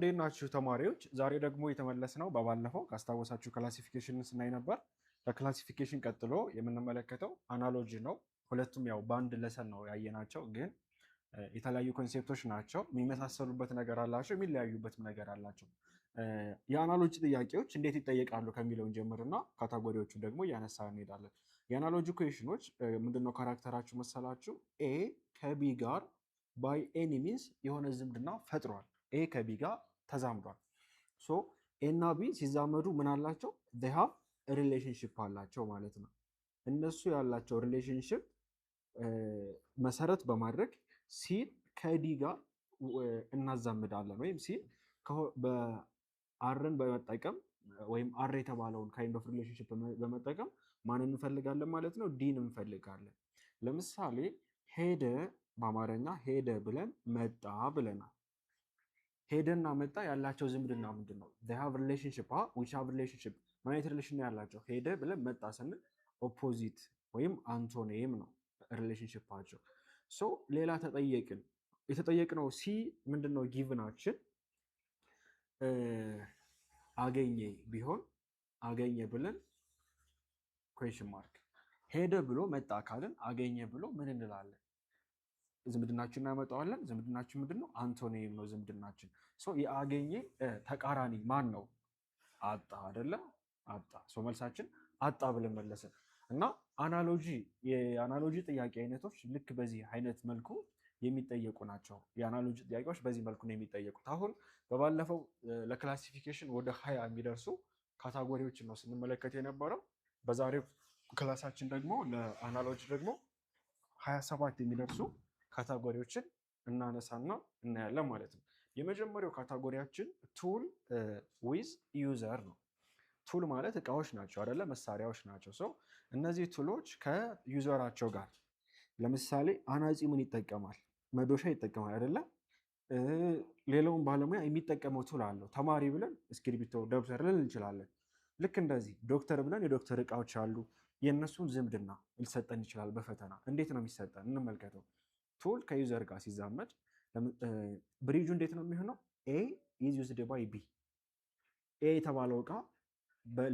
እንዴት ናችሁ ተማሪዎች? ዛሬ ደግሞ የተመለስነው በባለፈው ካስታወሳችሁ ክላሲፊኬሽን ስናይ ነበር። ከክላሲፊኬሽን ቀጥሎ የምንመለከተው አናሎጂ ነው። ሁለቱም ያው በአንድ ለሰን ነው ያየናቸው፣ ግን የተለያዩ ኮንሴፕቶች ናቸው። የሚመሳሰሉበት ነገር አላቸው፣ የሚለያዩበትም ነገር አላቸው። የአናሎጂ ጥያቄዎች እንዴት ይጠየቃሉ ከሚለውን ጀምርና ካታጎሪዎቹ ደግሞ እያነሳ እንሄዳለን። የአናሎጂ ኩዌሽኖች ምንድነው ካራክተራችሁ መሰላችሁ? ኤ ከቢ ጋር ባይ ኤኒ ሚንስ የሆነ ዝምድና ፈጥሯል። ኤ ከቢ ጋር ተዛምዷል። ሶ ኤ እና ቢ ሲዛመዱ ምን አላቸው? they have a relationship አላቸው ማለት ነው። እነሱ ያላቸው ሪሌሽንሽፕ መሰረት በማድረግ ሲን ከዲ ጋር እናዛምዳለን፣ ወይም ሲን በአርን በመጠቀም ወይም አር የተባለውን ካይንድ ኦፍ ሪሌሽንሽፕ በመጠቀም ማንን እንፈልጋለን ማለት ነው? ዲን እንፈልጋለን። ለምሳሌ ሄደ፣ በአማርኛ ሄደ ብለን መጣ ብለናል። ሄደና መጣ ያላቸው ዝምድና ምንድን ነው? they have relationship which have relationship ምን አይነት ሪሌሽን ነው ያላቸው? ሄደ ብለን መጣ ስንል ኦፖዚት ወይም አንቶኒም ነው ሪሌሽንሽፓቸው። ሶ ሌላ ተጠየቅን። የተጠየቅነው ሲ ምንድነው? ጊቭናችን አገኘ ቢሆን አገኘ ብለን ኩዌሽን ማርክ፣ ሄደ ብሎ መጣ ካልን አገኘ ብሎ ምን እንላለን? ዝምድናችን እናመጣዋለን። ዝምድናችን ምንድነው? አንቶኒም ነው ዝምድናችን። የአገኘ ተቃራኒ ማን ነው? አጣ አይደለ? አጣ። መልሳችን አጣ ብለን መለስን። እና የአናሎጂ ጥያቄ አይነቶች ልክ በዚህ አይነት መልኩ የሚጠየቁ ናቸው። የአናሎጂ ጥያቄዎች በዚህ መልኩ ነው የሚጠየቁት። አሁን በባለፈው ለክላሲፊኬሽን ወደ 20 የሚደርሱ ካታጎሪዎችን ነው ስንመለከት የነበረው። በዛሬው ክላሳችን ደግሞ ለአናሎጂ ደግሞ 27 የሚደርሱ ካታጎሪዎችን እናነሳና እናያለን ማለት ነው። የመጀመሪያው ካታጎሪያችን ቱል ዊዝ ዩዘር ነው። ቱል ማለት እቃዎች ናቸው አይደለ? መሳሪያዎች ናቸው። እነዚህ ቱሎች ከዩዘራቸው ጋር፣ ለምሳሌ አናጺ ምን ይጠቀማል? መዶሻ ይጠቀማል አይደለ? ሌላውን ባለሙያ የሚጠቀመው ቱል አለው። ተማሪ ብለን እስክሪብቶ፣ ደብተር ልንል እንችላለን። ልክ እንደዚህ ዶክተር ብለን የዶክተር እቃዎች አሉ። የእነሱን ዝምድና ሊሰጠን ይችላል በፈተና። እንዴት ነው የሚሰጠን? እንመልከተው። ቱል ከዩዘር ጋር ሲዛመድ ብሪጁ እንዴት ነው የሚሆነው? ኤ ኢዝ ዩዝድ ባይ ቢ። ኤ የተባለው እቃ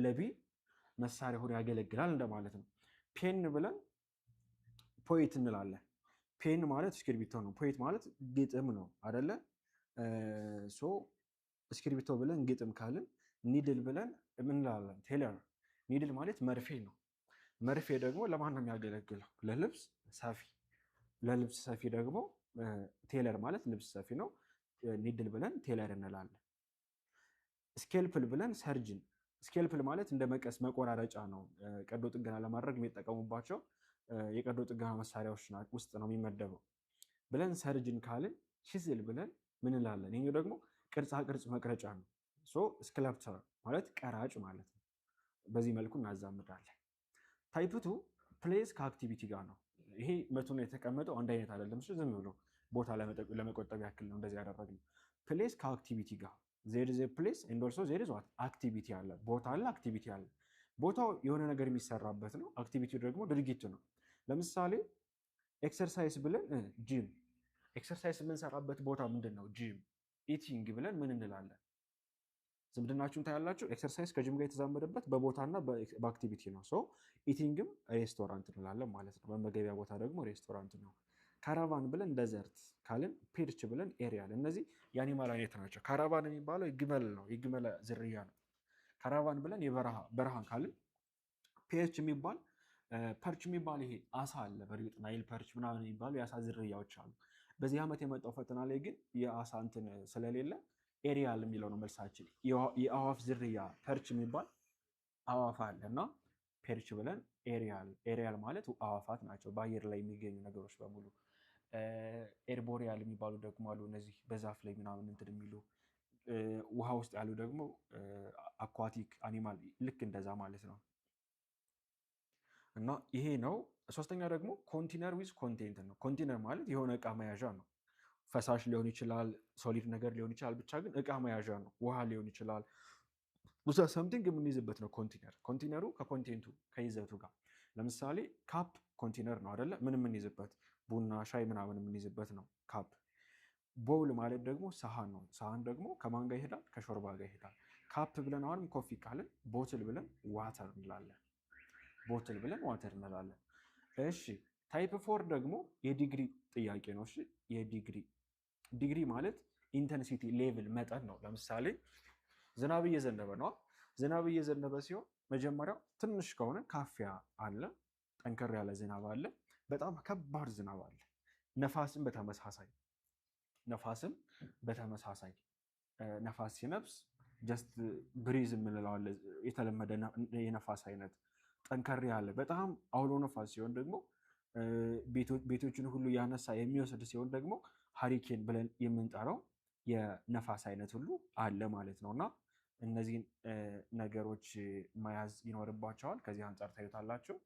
ለቢ መሳሪያ ሆኖ ያገለግላል እንደማለት ነው። ፔን ብለን ፖይት እንላለን። ፔን ማለት እስክሪብቶ ነው። ፖይት ማለት ግጥም ነው አደለ? እስክሪብቶ ብለን ግጥም ካልን፣ ኒድል ብለን ምንላለን? ቴለር። ኒድል ማለት መርፌ ነው። መርፌ ደግሞ ለማን ነው የሚያገለግለው? ለልብስ ሰፊ። ለልብስ ሰፊ ደግሞ ቴለር ማለት ልብስ ሰፊ ነው። ኒድል ብለን ቴለር እንላለን። ስኬልፕል ብለን ሰርጅን። ስኬልፕል ማለት እንደ መቀስ መቆራረጫ ነው። ቀዶ ጥገና ለማድረግ የሚጠቀሙባቸው የቀዶ ጥገና መሳሪያዎች ውስጥ ነው የሚመደበው ብለን ሰርጅን ካልን፣ ቺዝል ብለን ምን እንላለን? ይሄኛው ደግሞ ቅርጻ ቅርጽ መቅረጫ ነው። ስክለፕተር ማለት ቀራጭ ማለት ነው። በዚህ መልኩ እናዛምዳለን። ታይፕቱ ፕሌስ ከአክቲቪቲ ጋር ነው። ይሄ መቶ ነው የተቀመጠው፣ አንድ አይነት አይደለም። ዝም ብሎ ቦታ ለመቆጠብ ያክል ነው እንደዚህ ያደረግነው። ፕሌስ ከአክቲቪቲ ጋር ዜር ኢዝ ኤ ፕሌስ ኤንድ ኦልሶ ዜር ኢዝ ዋት አክቲቪቲ አለ። ቦታ አለ፣ አክቲቪቲ አለ። ቦታው የሆነ ነገር የሚሰራበት ነው። አክቲቪቲው ደግሞ ድርጊቱ ነው። ለምሳሌ ኤክሰርሳይዝ ብለን ጂም፣ ኤክሰርሳይዝ የምንሰራበት ቦታ ምንድን ነው? ጂም። ኢቲንግ ብለን ምን እንላለን? ዝምድናችሁን ታያላችሁ። ኤክሰርሳይዝ ከጂም ጋር የተዛመደበት በቦታና በአክቲቪቲ ነው። ኢቲንግም ሬስቶራንት እንላለን ማለት ነው። መመገቢያ ቦታ ደግሞ ሬስቶራንት ነው። ካራቫን ብለን ደዘርት ካልን፣ ፒርች ብለን ኤሪያል። እነዚህ የአኒማል አይነት ናቸው። ካራቫን የሚባለው የግመል ነው፣ የግመል ዝርያ ነው። ካራቫን ብለን በረሃ ካልን፣ ፒርች የሚባል ፐርች የሚባል ይሄ አሳ አለ። በእርግጥ ናይል ፐርች ምናምን የሚባሉ የአሳ ዝርያዎች አሉ። በዚህ ዓመት የመጣው ፈተና ላይ ግን የአሳ እንትን ስለሌለ ኤሪያል የሚለው ነው መልሳችን። የአዋፍ ዝርያ ፐርች የሚባል አዋፍ አለ እና ፐርች ብለን ኤሪያል ማለት አዋፋት ናቸው፣ በአየር ላይ የሚገኙ ነገሮች በሙሉ። ኤርቦሪያል የሚባሉ ደግሞ አሉ፣ እነዚህ በዛፍ ላይ ምናምን እንትን የሚሉ። ውሃ ውስጥ ያሉ ደግሞ አኳቲክ አኒማል፣ ልክ እንደዛ ማለት ነው። እና ይሄ ነው። ሶስተኛ ደግሞ ኮንቴነር ዊዝ ኮንቴንት ነው። ኮንቴነር ማለት የሆነ እቃ መያዣ ነው። ፈሳሽ ሊሆን ይችላል፣ ሶሊድ ነገር ሊሆን ይችላል። ብቻ ግን እቃ መያዣ ነው። ውሃ ሊሆን ይችላል፣ ብዙ ሰምቲንግ የምንይዝበት ነው ኮንቴነር። ኮንቴነሩ ከኮንቴንቱ ከይዘቱ ጋር፣ ለምሳሌ ካፕ ኮንቴነር ነው አይደለ? ምን የምንይዝበት ቡና ሻይ ምናምን የምንይዝበት ነው ካፕ። ቦውል ማለት ደግሞ ሰሃን ነው። ሰሃን ደግሞ ከማን ጋር ይሄዳል? ከሾርባ ጋር ይሄዳል። ካፕ ብለን አሁንም ኮፊ ካልን ቦትል ብለን ዋተር እንላለን። ቦትል ብለን ዋተር እንላለን። እሺ ታይፕ ፎር ደግሞ የዲግሪ ጥያቄ ነው። እሺ ዲግሪ ማለት ኢንተንሲቲ ሌቭል መጠን ነው። ለምሳሌ ዝናብ እየዘነበ ነው። ዝናብ እየዘነበ ሲሆን መጀመሪያው ትንሽ ከሆነ ካፊያ አለ፣ ጠንከር ያለ ዝናብ አለ፣ በጣም ከባድ ዝናብ አለ። ነፋስም በተመሳሳይ ነፋስ ሲነፍስ ጀስት ብሪዝ የምንለው አለ፣ የተለመደ የነፋስ አይነት። ጠንከር ያለ በጣም አውሎ ነፋስ ሲሆን ደግሞ ቤቶችን ሁሉ ያነሳ የሚወስድ ሲሆን ደግሞ ሃሪኬን ብለን የምንጠራው የነፋስ አይነት ሁሉ አለ ማለት ነው። እና እነዚህን ነገሮች መያዝ ይኖርባቸዋል። ከዚህ አንጻር ታዩታላችሁ።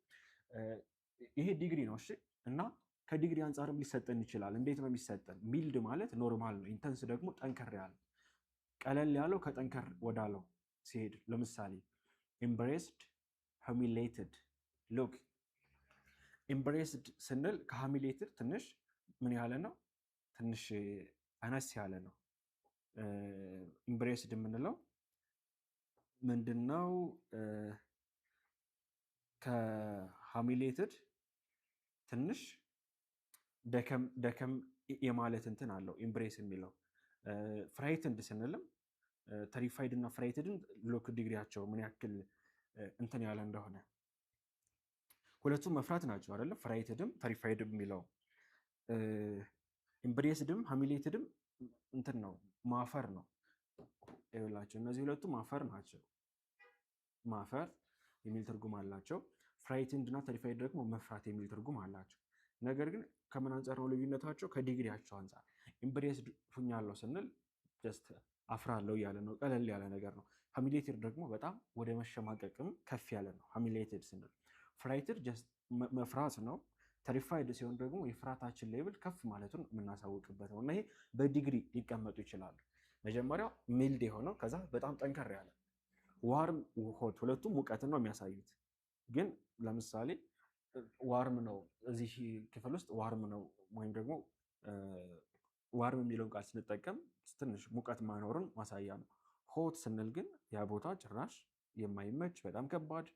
ይሄ ዲግሪ ነው። እሺ እና ከዲግሪ አንጻርም ሊሰጠን ይችላል። እንዴት ነው የሚሰጠን? ሚልድ ማለት ኖርማል ነው። ኢንተንስ ደግሞ ጠንከር ያለ፣ ቀለል ያለው ከጠንከር ወዳለው ሲሄድ፣ ለምሳሌ ኢምብሬስድ፣ ሂዩሚሌትድ። ሉክ ኢምብሬስድ ስንል ከሂዩሚሌትድ ትንሽ ምን ያለ ነው? ትንሽ አነስ ያለ ነው። ኢምብሬስድ የምንለው ምንድነው? ከሂዩሚሌትድ ትንሽ ደከም የማለት እንትን አለው ኢምብሬስ የሚለው። ፍራይትንድ ስንልም ተሪፋይድ እና ፍራይትድን ሎክ ዲግሪያቸው ምን ያክል እንትን ያለ እንደሆነ ሁለቱም መፍራት ናቸው አይደለም? ፍራይትድም ተሪፋይድም የሚለው ኢምብሬስድም ሂዩሚሌትድም እንትን ነው፣ ማፈር ነው። ይኸውላቸው እነዚህ ሁለቱ ማፈር ናቸው። ማፈር የሚል ትርጉም አላቸው። ፍራይትንድ እና ተሪፋይድ ደግሞ መፍራት የሚል ትርጉም አላቸው። ነገር ግን ከምን አንጻር ነው ልዩነታቸው? ከዲግሪያቸው አንጻር። ኢምብሬስድ ሁኛለሁ ስንል ጀስት አፍራለሁ እያለ ነው፣ ቀለል ያለ ነገር ነው። ሂዩሚሌትድ ደግሞ በጣም ወደ መሸማቀቅም ከፍ ያለ ነው ሂዩሚሌትድ ስንል። ፍራይትድ ጀስት መፍራት ነው። ተሪፋይድ ሲሆን ደግሞ የፍርሃታችን ሌብል ከፍ ማለቱን የምናሳውቅበት ነው። እና ይሄ በዲግሪ ሊቀመጡ ይችላሉ። መጀመሪያው ሚልድ የሆነው ከዛ በጣም ጠንከር ያለ ዋርም፣ ሆት፣ ሁለቱም ሙቀትን ነው የሚያሳዩት። ግን ለምሳሌ ዋርም ነው እዚህ ክፍል ውስጥ ዋርም ነው ወይም ደግሞ ዋርም የሚለውን ቃል ስንጠቀም ትንሽ ሙቀት ማኖርን ማሳያ ነው። ሆት ስንል ግን ያ ቦታ ጭራሽ የማይመች በጣም ከባድ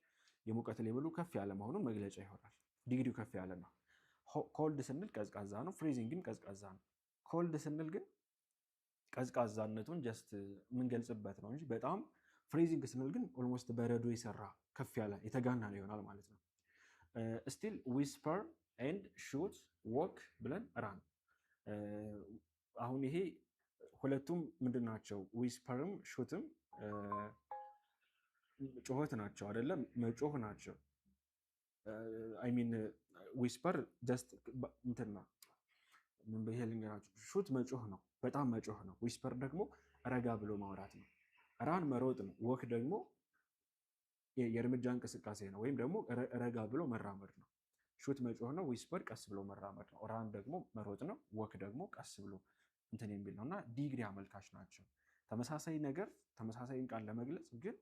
የሙቀት ሌብሉ ከፍ ያለ መሆኑን መግለጫ ይሆናል። ዲግሪው ከፍ ያለ ነው። ኮልድ ስንል ቀዝቃዛ ነው። ፍሪዚንግም ቀዝቃዛ ነው። ኮልድ ስንል ግን ቀዝቃዛነቱን ጀስት የምንገልጽበት ነው እንጂ በጣም ፍሪዚንግ ስንል ግን ኦልሞስት በረዶ የሰራ ከፍ ያለ የተጋነነ ይሆናል ማለት ነው። ስቲል ዊስፐር ኤንድ ሹት ዎክ ብለን ራን። አሁን ይሄ ሁለቱም ምንድን ናቸው? ዊስፐርም ሹትም ጩኸት ናቸው አይደለም? መጮህ ናቸው። አይሚን ዊስፐር ጀስት እንትን ነው። ይሄ ልንገራችሁ፣ ሹት መጮህ ነው፣ በጣም መጮህ ነው። ዊስፐር ደግሞ ረጋ ብሎ ማውራት ነው። ራን መሮጥ ነው። ወክ ደግሞ የእርምጃ እንቅስቃሴ ነው፣ ወይም ደግሞ ረጋ ብሎ መራመድ ነው። ሹት መጮህ ነው። ዊስፐር ቀስ ብሎ መራመድ ነው። ራን ደግሞ መሮጥ ነው። ወክ ደግሞ ቀስ ብሎ እንትን የሚል ነው። እና ዲግሪ አመልካች ናቸው። ተመሳሳይ ነገር ተመሳሳይን ቃል ለመግለጽ ግን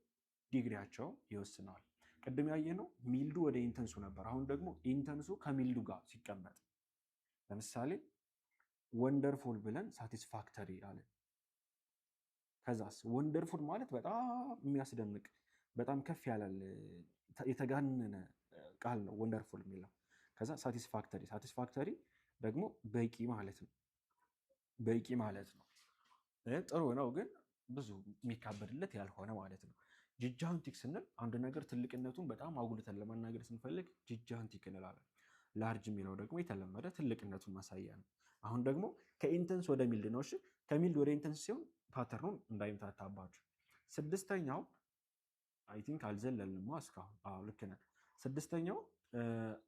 ዲግሪያቸው ይወስነዋል። ቅድም ያየነው ሚልዱ ወደ ኢንተንሱ ነበር። አሁን ደግሞ ኢንተንሱ ከሚልዱ ጋር ሲቀመጥ፣ ለምሳሌ ወንደርፉል ብለን ሳቲስፋክተሪ አለ። ከዛስ ወንደርፉል ማለት በጣም የሚያስደንቅ በጣም ከፍ ያለ የተጋነነ ቃል ነው ወንደርፉል የሚለው። ከዛ ሳቲስፋክተሪ ደግሞ በቂ ማለት ነው። በቂ ማለት ነው። ጥሩ ነው ግን ብዙ የሚካበድለት ያልሆነ ማለት ነው። ጂጃንቲክ ስንል አንድ ነገር ትልቅነቱን በጣም አጉልተን ለመናገር ስንፈልግ ጂጃንቲክ እንላለን። ላርጅ የሚለው ደግሞ የተለመደ ትልቅነቱን ማሳያ ነው። አሁን ደግሞ ከኢንተንስ ወደ ሚልድ ነው። እሺ ከሚልድ ወደ ኢንተንስ ሲሆን ፓተርኑን እንዳይምታታባችሁ። ስድስተኛው አይ ቲንክ አልዘለልንማ እስካሁን። አዎ ልክ ነህ። ስድስተኛው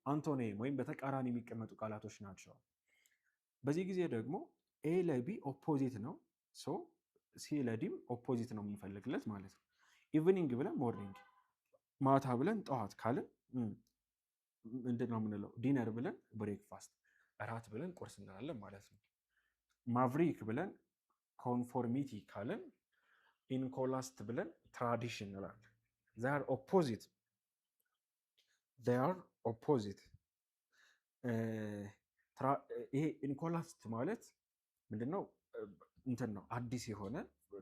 አንቶኒም ወይም በተቃራኒ የሚቀመጡ ቃላቶች ናቸው። በዚህ ጊዜ ደግሞ ኤ ለቢ ኦፖዚት ነው። ሶ ሲ ለዲም ኦፖዚት ነው የምንፈልግለት ማለት ነው። ኢቭኒንግ ብለን ሞርኒንግ፣ ማታ ብለን ጠዋት ካልን ምንድን ነው የምንለው? ዲነር ብለን ብሬክፋስት፣ እራት ብለን ቁርስ እንላለን ማለት ነው። ማቭሪክ ብለን ኮንፎርሚቲ ካልን ኢንኮላስት ብለን ትራዲሽን እንላለን። ዛር ኦፖዚት ይሄ ኢንኮላስት ማለት ምንድነው? እንትን ነው አዲስ የሆነ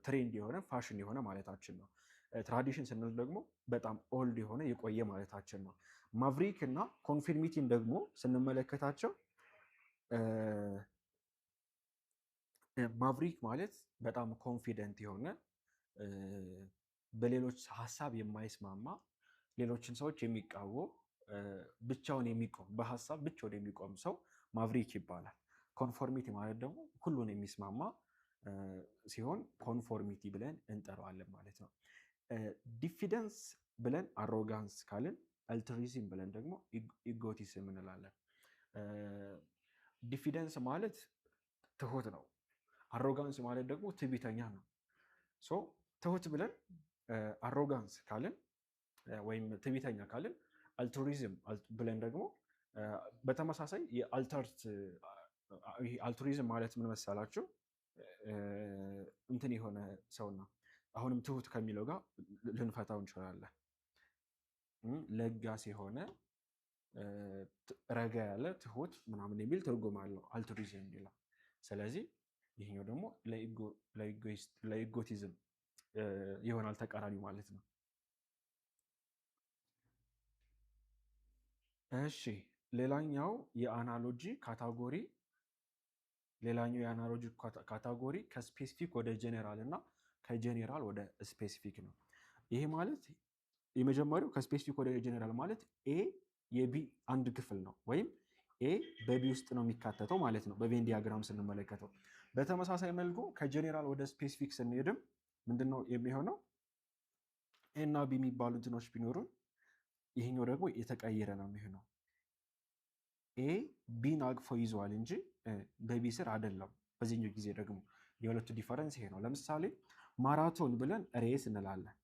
ትሬንድ የሆነ ፋሽን የሆነ ማለታችን ነው። ትራዲሽን ስንል ደግሞ በጣም ኦልድ የሆነ የቆየ ማለታችን ነው። ማቭሪክ እና ኮንፊርሚቲን ደግሞ ስንመለከታቸው ማቭሪክ ማለት በጣም ኮንፊደንት የሆነ በሌሎች ሀሳብ የማይስማማ ሌሎችን ሰዎች የሚቃወም ብቻውን የሚቆም በሀሳብ ብቻውን የሚቆም ሰው ማቭሪክ ይባላል። ኮንፎርሚቲ ማለት ደግሞ ሁሉን የሚስማማ ሲሆን ኮንፎርሚቲ ብለን እንጠራዋለን ማለት ነው። ዲፊደንስ ብለን አሮጋንስ ካልን፣ አልትሪዝም ብለን ደግሞ ኢጎቲስም እንላለን። ዲፊደንስ ማለት ትሁት ነው። አሮጋንስ ማለት ደግሞ ትዕቢተኛ ነው። ትሁት ብለን አሮጋንስ ካልን ወይም ትዕቢተኛ ካልን፣ አልቱሪዝም ብለን ደግሞ በተመሳሳይ አልቱሪዝም ማለት ምን መሰላችሁ? እንትን የሆነ ሰውና አሁንም ትሁት ከሚለው ጋር ልንፈታው እንችላለን። ለጋስ የሆነ ረጋ ያለ ትሁት ምናምን የሚል ትርጉም አለው አልቱሪዝም የሚለው። ስለዚህ ይሄኛው ደግሞ ለኢጎቲዝም ይሆናል ተቃራኒ ማለት ነው። እሺ ሌላኛው የአናሎጂ ካታጎሪ ከስፔሲፊክ ወደ ጄኔራል እና ከጄኔራል ወደ ስፔሲፊክ ነው። ይሄ ማለት የመጀመሪያው ከስፔሲፊክ ወደ ጄኔራል ማለት ኤ የቢ አንድ ክፍል ነው፣ ወይም ኤ በቢ ውስጥ ነው የሚካተተው ማለት ነው በቬን ዲያግራም ስንመለከተው። በተመሳሳይ መልኩ ከጄኔራል ወደ ስፔሲፊክ ስንሄድም ምንድነው የሚሆነው? ኤ እና ቢ የሚባሉ እንትኖች ቢኖሩን ይሄኛው ደግሞ የተቀየረ ነው የሚሆነው። ኤ ቢን አቅፎ ይዘዋል እንጂ በቢ ስር አይደለም። በዚህኛው ጊዜ ደግሞ የሁለቱ ዲፈረንስ ይሄ ነው። ለምሳሌ ማራቶን ብለን ሬስ እንላለን።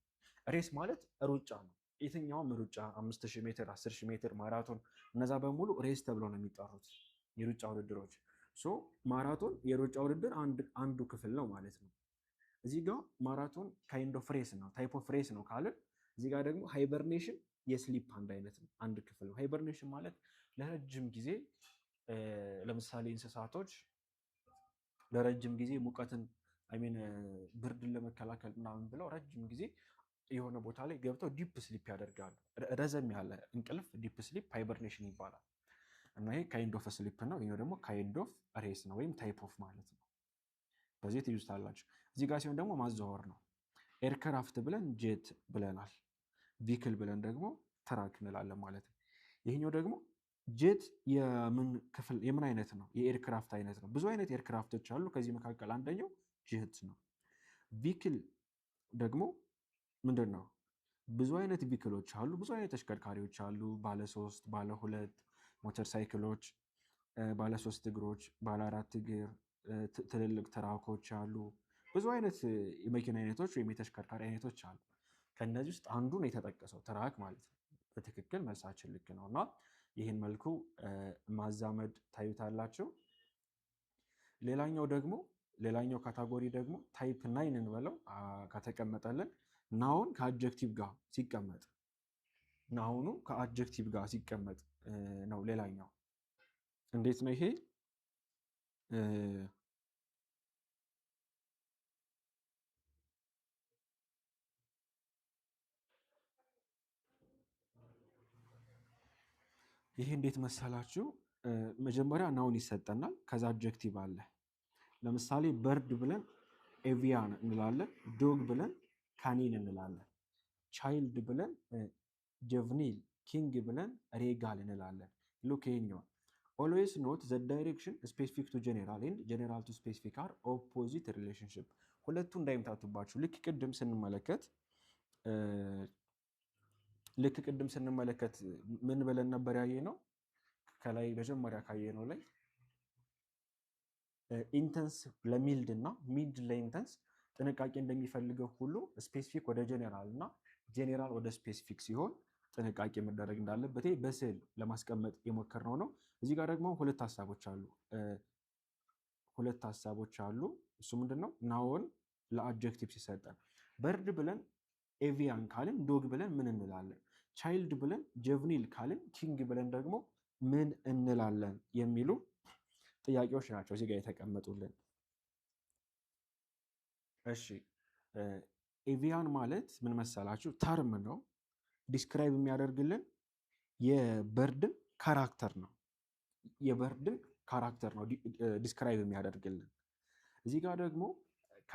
ሬስ ማለት ሩጫ ነው። የትኛውም ሩጫ 5000 ሜትር፣ 10000 ሜትር፣ ማራቶን እነዛ በሙሉ ሬስ ተብሎ ነው የሚጠሩት የሩጫ ውድድሮች። ማራቶን የሩጫ ውድድር አንዱ ክፍል ነው ማለት ነው። እዚህ ጋር ማራቶን ካይንድ ኦፍ ሬስ ነው፣ ታይፕ ኦፍ ሬስ ነው ካልን፣ እዚህ ጋር ደግሞ ሃይበርኔሽን የስሊፕ አንድ አይነት ነው፣ አንድ ክፍል ነው። ሃይበርኔሽን ማለት ለረጅም ጊዜ ለምሳሌ እንስሳቶች ለረጅም ጊዜ ሙቀትን ብርድን ለመከላከል ምናምን ብለው ረጅም ጊዜ የሆነ ቦታ ላይ ገብተው ዲፕ ስሊፕ ያደርጋሉ። ረዘም ያለ እንቅልፍ ዲፕ ስሊፕ ሃይበርኔሽን ይባላል። እና ይሄ ካይንድ ኦፍ ስሊፕ ነው። ይሄ ደግሞ ካይንድ ኦፍ ሬስ ነው ወይም ታይፕ ኦፍ ማለት ነው። በዚህ ትይዙታላችሁ። እዚህ ጋር ሲሆን ደግሞ ማዘዋወር ነው። ኤርክራፍት ብለን ጄት ብለናል። ቪክል ብለን ደግሞ ትራክ እንላለን ማለት ነው። ይሄኛው ደግሞ ጄት የምን አይነት ነው? የኤርክራፍት አይነት ነው። ብዙ አይነት ኤርክራፍቶች አሉ። ከዚህ መካከል አንደኛው ጄት ነው። ቪክል ደግሞ ምንድን ነው? ብዙ አይነት ቪክሎች አሉ። ብዙ አይነት ተሽከርካሪዎች አሉ። ባለ 3 ባለ 2 ሞተር ሳይክሎች፣ ባለ 3 እግሮች፣ ባለ 4 እግር፣ ትልልቅ ትራኮች አሉ። ብዙ አይነት የመኪና አይነቶች ወይም የተሽከርካሪ አይነቶች አሉ። ከእነዚህ ውስጥ አንዱ ነው የተጠቀሰው ትራክ ማለት ነው። በትክክል መልሳችን ልክ ነው። እና ይህን መልኩ ማዛመድ ታዩታላችሁ። ሌላኛው ካታጎሪ ደግሞ ታይፕ 9 እንበለው ከተቀመጠልን ናውን ከአጀክቲቭ ጋር ሲቀመጥ ነው። ሌላኛው እንዴት ነው ይሄ? ይሄ እንዴት መሰላችሁ? መጀመሪያ ናውን ይሰጠናል፣ ከዛ አጀክቲቭ አለ። ለምሳሌ በርድ ብለን ኤቪያን እንላለን። ዶግ ብለን ካኒን እንላለን። ቻይልድ ብለን ጀቭኒል፣ ኪንግ ብለን ሬጋል እንላለን። ሉክ ይሄኛው ኦልዌይስ ኖት ዘ ዳይሬክሽን ስፔሲፊክ ቱ ጀኔራል ኤንድ ጀኔራል ቱ ስፔሲፊክ አር ኦፖዚት ሪሌሽንሽፕ። ሁለቱ እንዳይምታቱባችሁ። ልክ ቅድም ስንመለከት ምን ብለን ነበር ያየ ነው? ከላይ መጀመሪያ ካየ ነው ላይ ኢንተንስ ለሚልድ እና ሚልድ ለኢንተንስ ጥንቃቄ እንደሚፈልገው ሁሉ ስፔሲፊክ ወደ ጀኔራል እና ጄኔራል ወደ ስፔሲፊክ ሲሆን ጥንቃቄ መደረግ እንዳለበት በስዕል ለማስቀመጥ የሞከርነው ነው። እዚህ ጋር ደግሞ ሁለት ሀሳቦች አሉ። እሱ ምንድነው? ናውን ለአጀክቲቭ ሲሰጠን በርድ ብለን ኤቪያን ካልን ዶግ ብለን ምን እንላለን? ቻይልድ ብለን ጀቭኒል ካልን ኪንግ ብለን ደግሞ ምን እንላለን የሚሉ ጥያቄዎች ናቸው እዚህ ጋር የተቀመጡልን። እሺ ኤቪያን ማለት ምን መሰላችሁ? ተርም ነው። ዲስክራይብ የሚያደርግልን የበርድን ካራክተር ነው። የበርድን ካራክተር ነው ዲስክራይብ የሚያደርግልን። እዚህ ጋር ደግሞ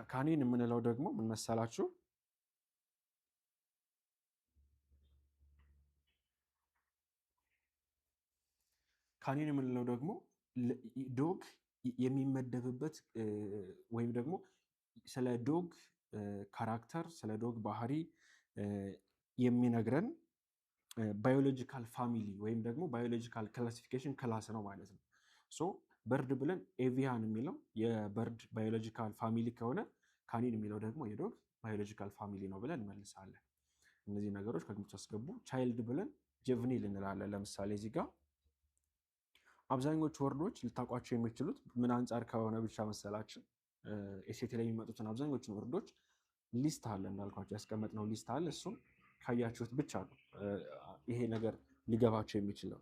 ካኒን የምንለው ደግሞ ምን መሰላችሁ? ካኒን የምንለው ደግሞ ዶግ የሚመደብበት ወይም ደግሞ ስለ ዶግ ካራክተር ስለ ዶግ ባህሪ የሚነግረን ባዮሎጂካል ፋሚሊ ወይም ደግሞ ባዮሎጂካል ክላሲፊኬሽን ክላስ ነው ማለት ነው። ሶ በርድ ብለን ኤቪያን የሚለው የበርድ ባዮሎጂካል ፋሚሊ ከሆነ ካኒን የሚለው ደግሞ የዶግ ባዮሎጂካል ፋሚሊ ነው ብለን እንመልሳለን። እነዚህ ነገሮች ከግምት አስገቡ። ቻይልድ ብለን ጀቭኒል እንላለን። ለምሳሌ እዚህ ጋር አብዛኞቹ ወርዶች ልታውቋቸው የሚችሉት ምን አንጻር ከሆነ ብቻ መሰላችን ኤሴት ላይ የሚመጡትን አብዛኞቹን ወርዶች ሊስት አለ፣ እንዳልኳቸው ያስቀመጥነው ሊስት አለ። እሱም ካያችሁት ብቻ ነው ይሄ ነገር ሊገባቸው የሚችለው።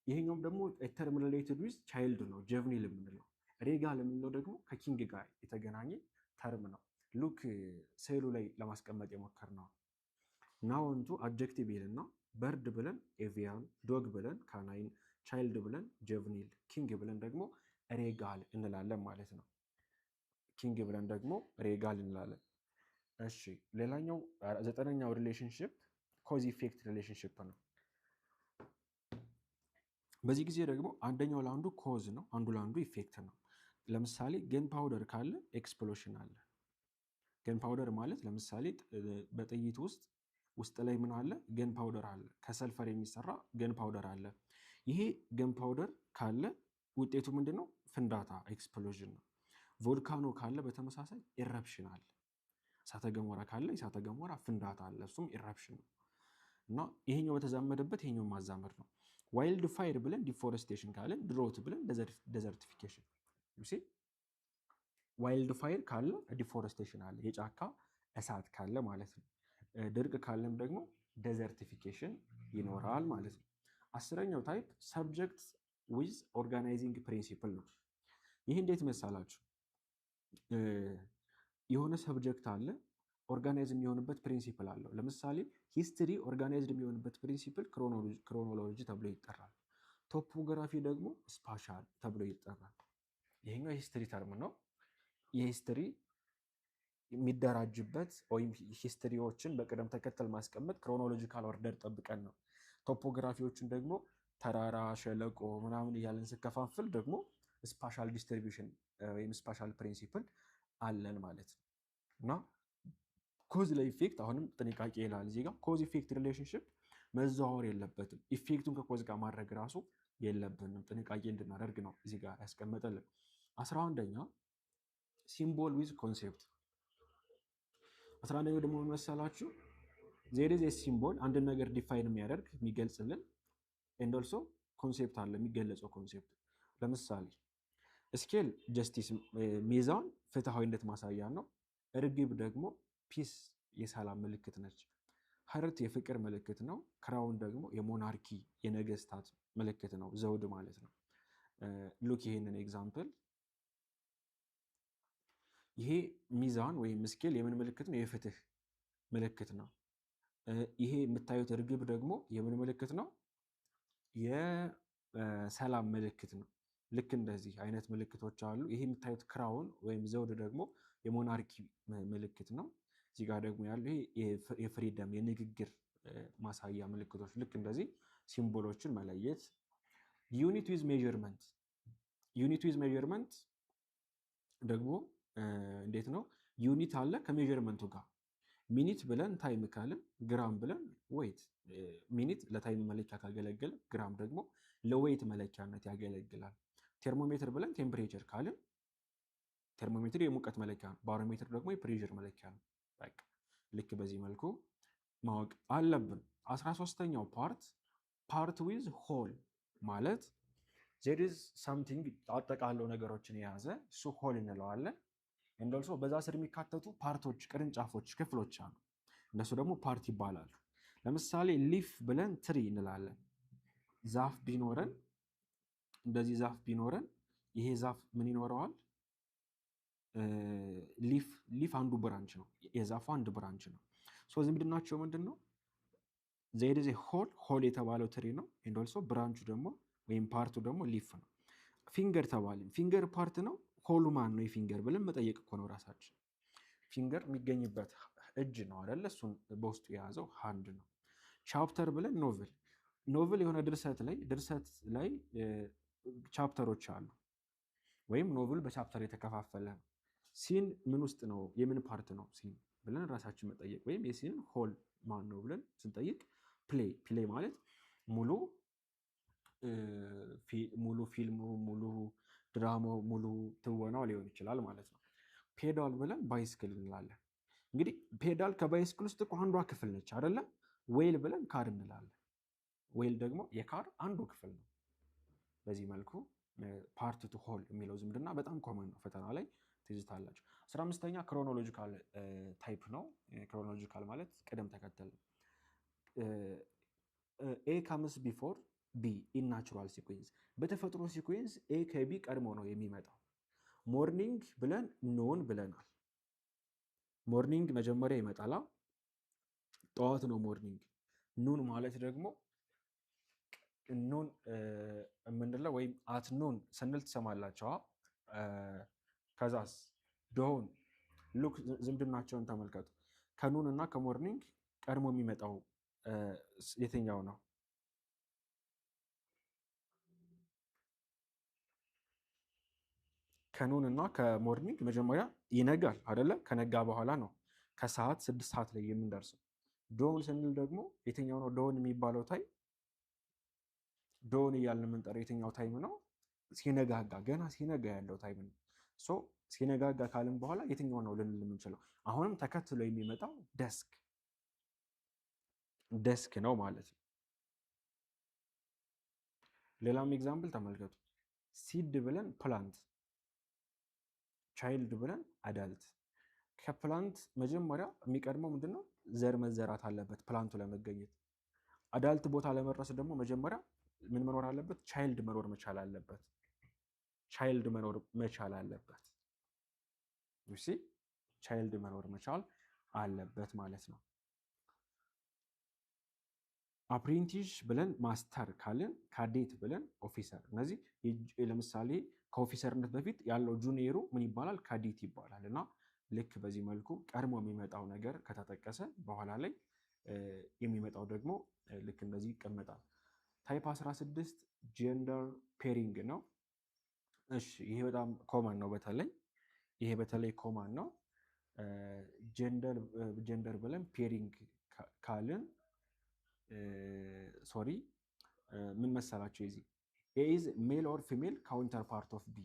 ይሄኛውም ደግሞ ተርም ሪሌትድ ዊዝ ቻይልድ ነው ጀቭኒል የምንለው። ሬጋል የምንለው ደግሞ ከኪንግ ጋር የተገናኘ ተርም ነው። ሉክ ስዕሉ ላይ ለማስቀመጥ የሞከርነው ናውንቱ አድጀክቲቭ ይልና በርድ ብለን ኤቪያን፣ ዶግ ብለን ካናይን፣ ቻይልድ ብለን ጀቭኒል፣ ኪንግ ብለን ደግሞ ሬጋል እንላለን ማለት ነው። ኪንግ ብለን ደግሞ ሬጋል እንላለን። እሺ ሌላኛው 9ኛው ሪሌሽንሽፕ ኮዝ ኢፌክት ሪሌሽንሽፕ ነው። በዚህ ጊዜ ደግሞ አንደኛው ለአንዱ ኮዝ ነው፣ አንዱ ለአንዱ ኢፌክት ነው። ለምሳሌ ገን ፓውደር ካለ ኤክስፕሎሽን አለ። ገን ፓውደር ማለት ለምሳሌ በጥይት ውስጥ ላይ ምን አለ? ገን ፓውደር አለ። ከሰልፈር የሚሰራ ገን ፓውደር አለ። ይሄ ገን ፓውደር ካለ ውጤቱ ምንድን ነው? ፍንዳታ ኤክስፕሎዥን ነው። ቮልካኖ ካለ በተመሳሳይ ኢረፕሽን አለ። እሳተ ገሞራ ካለ የእሳተ ገሞራ ፍንዳታ አለ፣ እሱም ኢረፕሽን ነው። እና ይሄኛው በተዛመደበት ይሄኛው ማዛመድ ነው። ዋይልድ ፋይር ብለን ዲፎረስቴሽን ካለን፣ ድሮት ብለን ዴዘርቲፊኬሽን። ዋይልድ ፋይር ካለ ዲፎረስቴሽን አለ፣ የጫካ እሳት ካለ ማለት ነው። ድርቅ ካለም ደግሞ ዴዘርቲፊኬሽን ይኖራል ማለት ነው። 10ኛው ታይፕ ሰብጀክት ዊዝ ኦርጋናይዚንግ ፕሪንሲፕል ነው። ይህ እንዴት መሳላችሁ? የሆነ ሰብጀክት አለ፣ ኦርጋናይዝ የሚሆንበት ፕሪንሲፕል አለው። ለምሳሌ ሂስትሪ ኦርጋናይዝድ የሚሆንበት ፕሪንሲፕል ክሮኖሎጂ ተብሎ ይጠራል። ቶፖግራፊ ደግሞ ስፓሻል ተብሎ ይጠራል። ይሄኛው የሂስትሪ ተርም ነው። የሂስትሪ የሚደራጅበት ወይም ሂስትሪዎችን በቅደም ተከተል ማስቀመጥ ክሮኖሎጂካል ኦርደር ጠብቀን ነው። ቶፖግራፊዎችን ደግሞ ተራራ፣ ሸለቆ ምናምን እያለን ስከፋፍል ደግሞ ስፓሻል ዲስትሪቢዩሽን ወይም ስፓሻል ፕሪንሲፕል አለን ማለት ነው። እና ኮዝ ለኢፌክት አሁንም ጥንቃቄ ይላል እዚህ ጋር። ኮዝ ኢፌክት ሪሌሽንሽፕ መዘዋወር የለበትም። ኢፌክቱን ከኮዝ ጋር ማድረግ ራሱ የለብንም። ጥንቃቄ እንድናደርግ ነው እዚህ ጋር ያስቀመጠልን። 11ኛ ሲምቦል ዊዝ ኮንሴፕት። 11ኛው ደግሞ መሰላችሁ ዜር ኢዝ ኤ ሲምቦል፣ አንድን ነገር ዲፋይን የሚያደርግ የሚገልጽልን፣ ኤንድ ኦልሶ ኮንሴፕት አለ የሚገለጸው ኮንሴፕት። ለምሳሌ ስኬል ጀስቲስ ሚዛን ፍትሐዊነት ማሳያ ነው። ርግብ ደግሞ ፒስ የሰላም ምልክት ነች። ሀርት የፍቅር ምልክት ነው። ክራውን ደግሞ የሞናርኪ የነገስታት ምልክት ነው፣ ዘውድ ማለት ነው። ሉክ ይሄንን ኤግዛምፕል። ይሄ ሚዛን ወይም ስኬል የምን ምልክት ነው? የፍትህ ምልክት ነው። ይሄ የምታዩት ርግብ ደግሞ የምን ምልክት ነው? የሰላም ምልክት ነው። ልክ እንደዚህ አይነት ምልክቶች አሉ። ይሄ የምታዩት ክራውን ወይም ዘውድ ደግሞ የሞናርኪ ምልክት ነው። እዚህ ጋር ደግሞ ያሉ የፍሪደም የንግግር ማሳያ ምልክቶች። ልክ እንደዚህ ሲምቦሎችን መለየት። ዩኒት ዊዝ ሜዥርመንት። ዩኒት ዊዝ ሜዥርመንት ደግሞ እንዴት ነው? ዩኒት አለ ከሜዥርመንቱ ጋር። ሚኒት ብለን ታይም ካልን፣ ግራም ብለን ዌይት። ሚኒት ለታይም መለኪያ ካገለገለ፣ ግራም ደግሞ ለዌይት መለኪያነት ያገለግላል። ቴርሞሜትር ብለን ቴምፕሬቸር ካልን፣ ቴርሞሜትር የሙቀት መለኪያ ነው። ባሮሜትር ደግሞ የፕሬዥር መለኪያ ነው። ልክ በዚህ መልኩ ማወቅ አለብን። 13ኛው ፓርት ዊዝ ሆል ማለት ዜር ኢዝ ሳምቲንግ አጠቃለው ነገሮችን የያዘ እሱ ሆል እንለዋለን። እንደልሶ በዛ ስር የሚካተቱ ፓርቶች፣ ቅርንጫፎች፣ ክፍሎች አሉ። እነሱ ደግሞ ፓርት ይባላሉ። ለምሳሌ ሊፍ ብለን ትሪ እንላለን። ዛፍ ቢኖረን እንደዚህ ዛፍ ቢኖረን ይሄ ዛፍ ምን ይኖረዋል? ሊፍ አንዱ ብራንች ነው፣ የዛፉ አንድ ብራንች ነው። ዝምድናቸው ምንድን ነው? ዜር ኢዝ ኤ ሆል የተባለው ትሪ ነው። ኤንድ ኦልሶ ብራንቹ ደግሞ ወይም ፓርቱ ደግሞ ሊፍ ነው። ፊንገር ተባልን። ፊንገር ፓርት ነው። ሆሉ ማን ነው የፊንገር ብለን መጠየቅ እኮ ነው ራሳችን። ፊንገር የሚገኝበት እጅ ነው አይደለ? እሱን በውስጡ የያዘው ሃንድ ነው። ቻፕተር ብለን ኖቭል የሆነ ድርሰት ላይ ቻፕተሮች አሉ፣ ወይም ኖቭል በቻፕተር የተከፋፈለ ነው። ሲን ምን ውስጥ ነው? የምን ፓርት ነው ሲን ብለን ራሳችን መጠየቅ፣ ወይም የሲን ሆል ማን ነው ብለን ስንጠይቅ ፕሌይ ማለት ሙሉ ፊልሙ፣ ሙሉ ድራማው፣ ሙሉ ትወናው ሊሆን ይችላል ማለት ነው። ፔዳል ብለን ባይስክል እንላለን። እንግዲህ ፔዳል ከባይስክል ውስጥ እኮ አንዷ ክፍል ነች አይደለ? ዌል ብለን ካር እንላለን። ዌል ደግሞ የካር አንዱ ክፍል ነው። በዚህ መልኩ ፓርት ቱ ሆል የሚለው ዝምድና በጣም ኮመን ነው፣ ፈተና ላይ ትይዙታላችሁ። 15ኛ ክሮኖሎጂካል ታይፕ ነው። ክሮኖሎጂካል ማለት ቅደም ተከተል ነው። ኤ ካምስ ቢፎር ቢ ኢን ናቹራል ሲኩዌንስ፣ በተፈጥሮ ሲኩዌንስ ኤ ከቢ ቀድሞ ነው የሚመጣው። ሞርኒንግ ብለን ኖን ብለናል። ሞርኒንግ መጀመሪያ ይመጣላ፣ ጠዋት ነው ሞርኒንግ። ኑን ማለት ደግሞ ኑን የምንለው ወይም አት ኑን ስንል ትሰማላቸዋ። ከዛስ ዶን ሉክ፣ ዝምድናቸውን ተመልከቱ። ከኑን እና ከሞርኒንግ ቀድሞ የሚመጣው የትኛው ነው? ከኑን እና ከሞርኒንግ መጀመሪያ ይነጋል አይደለ? ከነጋ በኋላ ነው ከሰዓት 6 ሰዓት ላይ የምንደርሰው። ዶን ስንል ደግሞ የትኛው ነው ዶን የሚባለው ታይም? ዶን እያልን የምንጠራው የትኛው ታይም ነው? ሲነጋጋ፣ ገና ሲነጋ ያለው ታይም ነው። ሲነጋጋ ካልን በኋላ የትኛው ነው ልንል የምንችለው? አሁንም ተከትሎ የሚመጣው ደስክ ነው ማለት ነው። ሌላም ኤግዛምፕል ተመልከቱ። ሲድ ብለን ፕላንት፣ ቻይልድ ብለን አዳልት። ከፕላንት መጀመሪያ የሚቀድመው ምንድነው? ዘር መዘራት አለበት ፕላንቱ ለመገኘት። አዳልት ቦታ ለመድረስ ደግሞ መጀመሪያ ምን መኖር አለበት? ቻይልድ መኖር መቻል አለበት። ቻይልድ መኖር መቻል አለበት። ቻይልድ መኖር መቻል አለበት ማለት ነው። አፕሬንቲስ ብለን ማስተር ካልን፣ ካዴት ብለን ኦፊሰር። እነዚህ ለምሳሌ ከኦፊሰርነት በፊት ያለው ጁኒየሩ ምን ይባላል? ካዴት ይባላል። እና ልክ በዚህ መልኩ ቀድሞ የሚመጣው ነገር ከተጠቀሰ በኋላ ላይ የሚመጣው ደግሞ ልክ እንደዚህ ይቀመጣል። ታይፕ 16 ጀንደር ፔሪንግ ነው። እሺ ይሄ በጣም ኮመን ነው። በተለይ ኮመን ነው። ጀንደር ብለን ፔሪንግ ካልን ምን መሰላቸው? የዚህ ኤ ኢዝ ሜል ኦር ፊሜል ካውንተር ፓርት ኦፍ ቢ።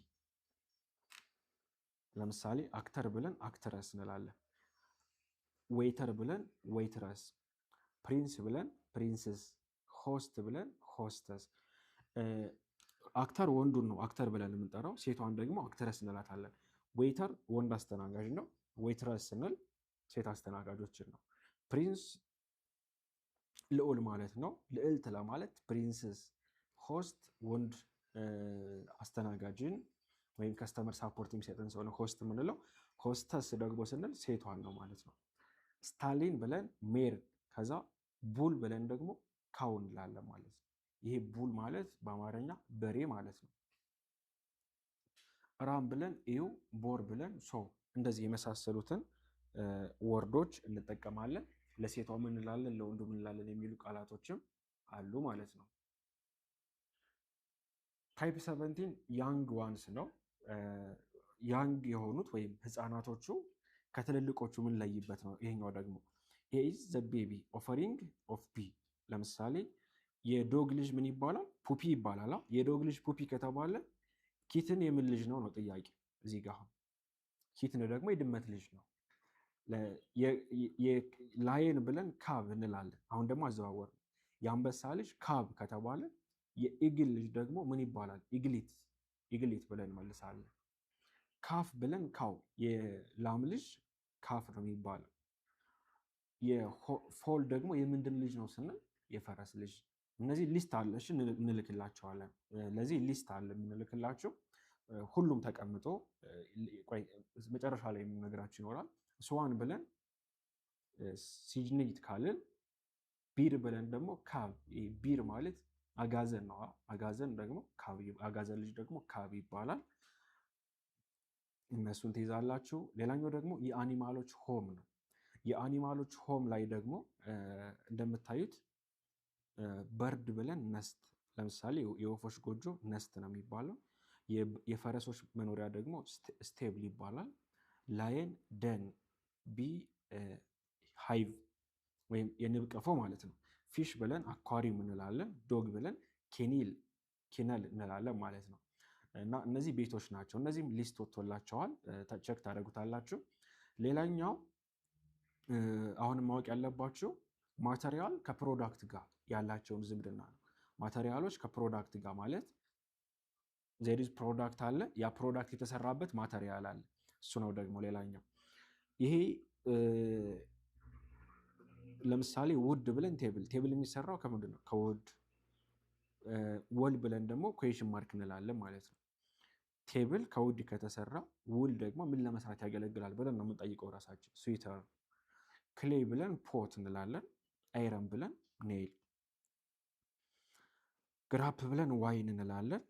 ለምሳሌ አክተር ብለን አክትረስ እንላለን። ዌይተር ብለን ዌይትረስ፣ ፕሪንስ ብለን ፕሪንስስ፣ ሆስት ብለን ሆስተስ። አክተር ወንዱን ነው አክተር ብለን የምንጠራው፣ ሴቷን ደግሞ አክትረስ እንላታለን። ዌይተር ወንድ አስተናጋጅ ነው። ዌይትረስ ስንል ሴት አስተናጋጆችን ነው። ፕሪንስ ልዑል ማለት ነው፣ ልዕልት ለማለት ፕሪንስስ። ሆስት ወንድ አስተናጋጅን ወይም ከስተመር ሳፖርት የሚሰጥን ሰው ነው ሆስት የምንለው። ሆስተስ ደግሞ ስንል ሴቷን ነው ማለት ነው። ስታሊን ብለን ሜር፣ ከዛ ቡል ብለን ደግሞ ካውን እንላለን ማለት ነው። ይሄ ቡል ማለት በአማርኛ በሬ ማለት ነው። ራም ብለን እዩ፣ ቦር ብለን ሶ፣ እንደዚህ የመሳሰሉትን ወርዶች እንጠቀማለን። ለሴቷ ምን እንላለን፣ ለወንዱ ምን እንላለን የሚሉ ቃላቶችም አሉ ማለት ነው። ታይፕ 17 ያንግ ዋንስ ነው። ያንግ የሆኑት ወይም ህፃናቶቹ ከትልልቆቹ ምን ለይበት ነው። ይሄኛው ደግሞ ኤ ኢዝ ዘ ቤቢ ኦፈሪንግ ኦፍ ቢ። ለምሳሌ የዶግ ልጅ ምን ይባላል? ፑፒ ይባላል። የዶግ ልጅ ፑፒ ከተባለ ኪትን የምን ልጅ ነው ነው ጥያቄ እዚህ ጋር። ኪትን ደግሞ የድመት ልጅ ነው። ላየን ብለን ካብ እንላለን። አሁን ደግሞ አዘዋወር ነው። የአንበሳ ልጅ ካብ ከተባለ የኢግል ልጅ ደግሞ ምን ይባላል? ኢግሊት ብለን መልሳለን። ካፍ ብለን ካው፣ የላም ልጅ ካፍ ነው የሚባለው። የፎል ደግሞ የምንድን ልጅ ነው ስንል የፈረስ ልጅ። እነዚህ ሊስት አለ እንልክላቸዋለን። ለዚህ ሊስት አለ የምንልክላቸው። ሁሉም ተቀምጦ መጨረሻ ላይ የምነግራችሁ ይኖራል። ስዋን ብለን ሲጅኒት ካልን ቢር ብለን ደግሞ ካብ። ቢር ማለት አጋዘን ነው። አጋዘን ደግሞ ካብ፣ አጋዘን ልጅ ደግሞ ካብ ይባላል። እነሱን ትይዛላችሁ። ሌላኛው ደግሞ የአኒማሎች ሆም ነው። የአኒማሎች ሆም ላይ ደግሞ እንደምታዩት በርድ ብለን ነስት፣ ለምሳሌ የወፎች ጎጆ ነስት ነው የሚባለው። የፈረሶች መኖሪያ ደግሞ ስቴብል ይባላል። ላየን ደን፣ ቢ ሃይቭ ወይም የንብ ቀፎ ማለት ነው። ፊሽ ብለን አኳሪየም እንላለን። ዶግ ብለን ኬነል እንላለን ማለት ነው። እና እነዚህ ቤቶች ናቸው። እነዚህም ሊስት ወጥቶላቸዋል፣ ቸክ ታደርጉታላችሁ። ሌላኛው አሁንም ማወቅ ያለባችሁ ማቴሪያል ከፕሮዳክት ጋር ያላቸውን ዝምድና ነው። ማቴሪያሎች ከፕሮዳክት ጋር ማለት ዜሪዝ ፕሮዳክት አለ፣ ያ ፕሮዳክት የተሰራበት ማቴሪያል አለ። እሱ ነው ደግሞ ሌላኛው። ይሄ ለምሳሌ ውድ ብለን ቴብል የሚሰራው ከምንድን ነው? ከውድ። ወል ብለን ደግሞ ኩዌሽን ማርክ እንላለን ማለት ነው። ቴብል ከውድ ከተሰራ ውል ደግሞ ምን ለመስራት ያገለግላል ብለን ነው የምንጠይቀው ራሳችን። ስዊተር። ክሌይ ብለን ፖት እንላለን። አይረን ብለን ኔይል። ግራፕ ብለን ዋይን እንላለን።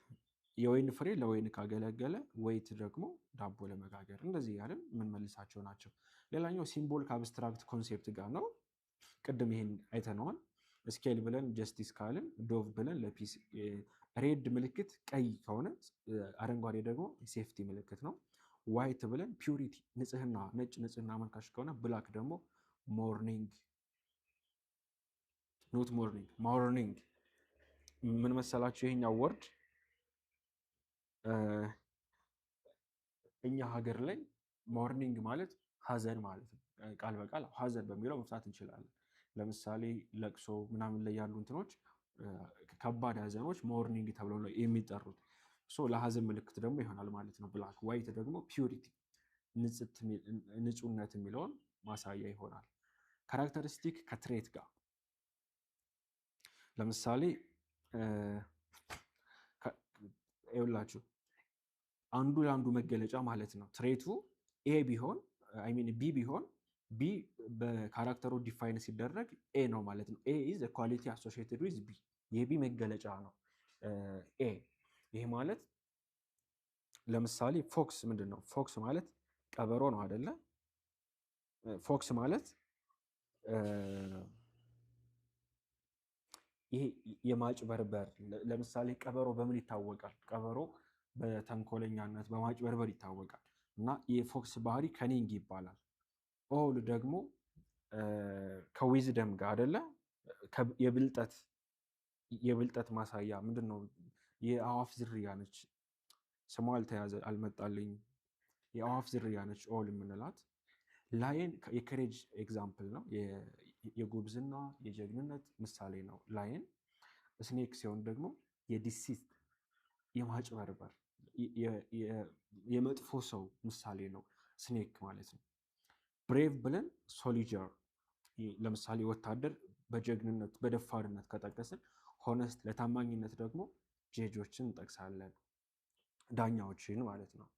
የወይን ፍሬ ለወይን ካገለገለ ወይት ደግሞ ዳቦ ለመጋገር። እንደዚህ ያለን የምንመልሳቸው ናቸው። ሌላኛው ሲምቦል ከአብስትራክት ኮንሴፕት ጋር ነው። ቅድም ይሄን አይተነዋል። ስኬል ብለን ጀስቲስ ካልን፣ ዶቭ ብለን ለፒስ፣ ሬድ ምልክት ቀይ ከሆነ አረንጓዴ ደግሞ ሴፍቲ ምልክት ነው። ዋይት ብለን ፒዩሪቲ ንጽህና፣ ነጭ ንጽህና አመልካች ከሆነ፣ ብላክ ደግሞ ሞርኒንግ፣ ኖት ሞርኒንግ ሞርኒንግ። ምን መሰላችሁ ይሄኛው ወርድ እኛ ሀገር ላይ ሞርኒንግ ማለት ሀዘን ማለት ነው። ቃል በቃል ሀዘን በሚለው መፍታት እንችላለን። ለምሳሌ ለቅሶ ምናምን ላይ ያሉ እንትኖች ከባድ ሀዘኖች ሞርኒንግ ተብለው ላይ የሚጠሩት ለሀዘን ምልክት ደግሞ ይሆናል ማለት ነው። ብላክ። ዋይት ደግሞ ፒዩሪቲ ንጹህነት የሚለውን ማሳያ ይሆናል። ካራክተሪስቲክ ከትሬት ጋር ለምሳሌ ይኸውላችሁ አንዱ ለአንዱ መገለጫ ማለት ነው። ትሬቱ ኤ ቢሆን ቢ ቢሆን ቢ በካራክተሩ ዲፋይን ሲደረግ ኤ ነው ማለት ነው። ኤ ኢዝ ኳሊቲ አሶሺየትድ ዊዝ ቢ፣ የቢ መገለጫ ነው ኤ። ይሄ ማለት ለምሳሌ ፎክስ ምንድን ነው? ፎክስ ማለት ቀበሮ ነው አይደለ? ፎክስ ማለት ይሄ የማጭበርበር፣ ለምሳሌ ቀበሮ በምን ይታወቃል? ቀበሮ በተንኮለኛነት በማጭበርበር ይታወቃል። እና የፎክስ ባህሪ ከኒንግ ይባላል። ኦል ደግሞ ከዊዝደም ጋር አይደለ? የብልጠት ማሳያ ምንድን ነው? የአዋፍ ዝርያ ነች። ስሟ አልመጣልኝ። የአዋፍ ዝርያ ነች ኦል የምንላት። ላየን የከሬጅ ኤግዛምፕል ነው። የጉብዝና የጀግንነት ምሳሌ ነው ላየን። ስኔክ ሲሆን ደግሞ የዲሲት የማጭበርበር የመጥፎ ሰው ምሳሌ ነው ስኔክ ማለት ነው። ብሬቭ ብለን ሶሊጀር፣ ለምሳሌ ወታደር በጀግንነት በደፋርነት ከጠቀስን፣ ሆነስት ለታማኝነት ደግሞ ጄጆችን እንጠቅሳለን፣ ዳኛዎችን ማለት ነው።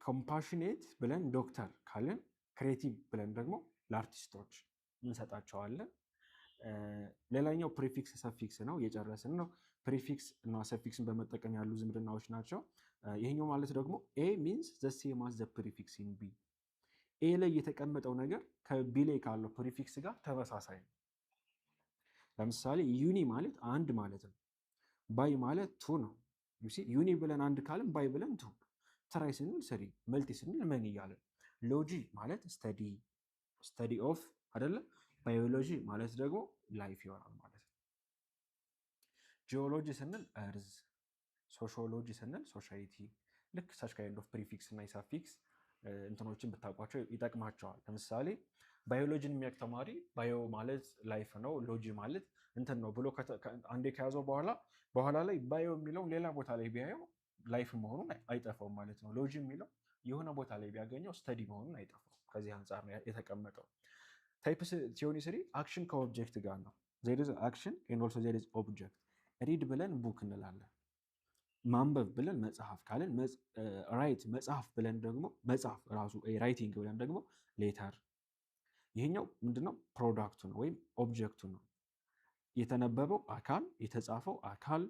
ኮምፓሽኔት ብለን ዶክተር ካለን፣ ክሬቲቭ ብለን ደግሞ ለአርቲስቶች እንሰጣቸዋለን። ሌላኛው ፕሪፊክስ ሰፊክስ ነው። እየጨረስን ነው። ፕሪፊክስ እና ሰፊክስን በመጠቀም ያሉ ዝምድናዎች ናቸው። ይሄኛው ማለት ደግሞ ኤ ሚንስ ዘ ሴም አዝ ዘ ፕሪፊክስ ኢን ቢ። ኤ ላይ የተቀመጠው ነገር ከቢ ላይ ካለው ፕሪፊክስ ጋር ተመሳሳይ ነው። ለምሳሌ ዩኒ ማለት አንድ ማለት ነው። ባይ ማለት ቱ ነው። ዩኒ ብለን አንድ ካልን ባይ ብለን ቱ። ትራይ ስንል ስሪ፣ መልቲ ስንል መን እያለን። ሎጂ ማለት ስተዲ ኦፍ አይደለ? ባዮሎጂ ማለት ደግሞ ላይፍ ይሆናል ማለት ነው። ጂኦሎጂ ስንል እርዝ፣ ሶሺዮሎጂ ስንል ሶሳይቲ። ልክ ሰች ካይንድ ኦፍ ፕሪፊክስ እና ሳፊክስ እንትኖችን ብታውቋቸው ይጠቅማቸዋል። ለምሳሌ ባዮሎጂን የሚያውቅ ተማሪ ባዮ ማለት ላይፍ ነው፣ ሎጂ ማለት እንትን ነው ብሎ አንዴ ከያዘው በኋላ ላይ ባዮ የሚለው ሌላ ቦታ ላይ ቢያየው ላይፍ መሆኑን አይጠፋውም ማለት ነው። ሎጂ የሚለው የሆነ ቦታ ላይ ቢያገኘው ስተዲ መሆኑን አይጠፋውም። ከዚህ አንጻር ነው የተቀመጠው። ታይፕስ ቲዮሪ ስሪ አክሽን ከኦብጀክት ጋር ነው። ዜር ኢዝ አክሽን ኤንድ ኦልሶ ዜር ኢዝ ኦብጀክት። ሪድ ብለን ቡክ እንላለን። ማንበብ ብለን መጽሐፍ ካለን፣ ራይት መጽሐፍ ብለን ደግሞ መጽሐፍ ራሱ ራይቲንግ ብለን ደግሞ ሌተር። ይሄኛው ምንድነው? ፕሮዳክቱ ነው ወይም ኦብጀክቱ ነው። የተነበበው አካል፣ የተጻፈው አካል።